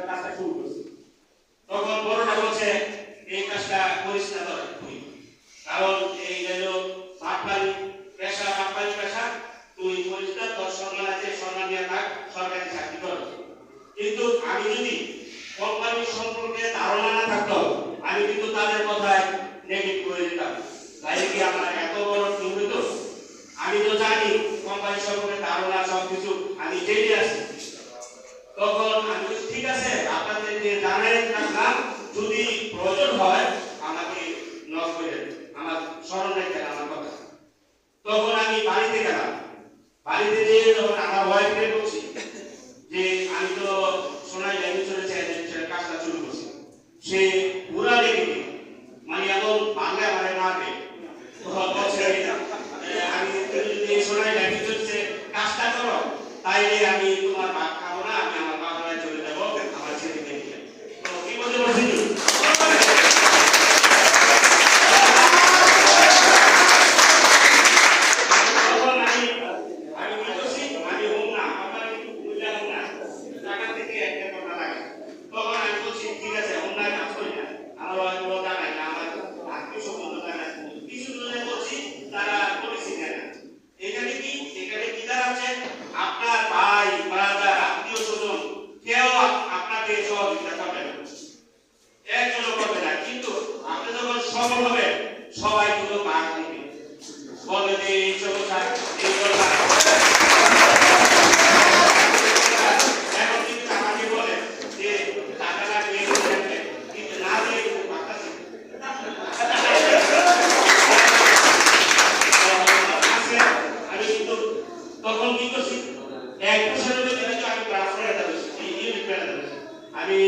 কাজটা শুরু করছি। তখন বড়রা বলছে এই কাজটা করিস না, তুই কারণ এই গেল মাঠপালি পেশা তুই করিস না, তোর সম্মান আছে, সম্মান নিয়ে থাক, সরকারি চাকরি কর। কিন্তু আমি যদি কোম্পানির সম্পর্কে ধারণা না থাকতো আমি কিন্তু তাদের কথায় নেগেটিভ করে দিতাম, তাইলে কি আমার এত বড় ভুল হতো? আমি তো জানি কোম্পানি সম্পর্কে ধারণা সবকিছু আমি জেনে আছি। তখন আমি ঠিক আছে আপনাদের যে জানাই থাকলাম, যদি প্রয়োজন হয় আমাকে নক করে আমার স্মরণ রাখবেন আমার কথা। তখন আমি বাড়িতে গেলাম, বাড়িতে যেয়ে তখন আমার ওয়াইফকে বলছি যে আমি তো সোনাই ল্যাঙ্গুয়েজের ছেলে কাজটা শুরু করছি। সে পুরা লেগে মানে এমন বাংলা মানে মারবে, বলছে আমি যদি সোনাই ল্যাঙ্গুয়েজের কাজটা করো তাইলে আমি তোমার ভাত খাবো না, আমি আমার বাংলায় চলে যাবো আমার ছেলেকে নিয়ে। তো কি বলতে বলছি আপনার ভাই ব্রাদার আত্মীয় স্বজন কেউ আপনাকে সহযোগিতা করবে না, একজনও করবে না, কিন্তু আপনি যখন সফল হবেন সবাই কিন্তু ভাগ নেবে, বলবে যে এই সমস্যা এই কথা এখন কিন্তু আমাকে বলে যে টাকা লাগবে কিন্তু না দিয়ে আমি কিন্তু তখন কি করছি 1 বছরের মধ্যে আমি ক্লাস করে আমি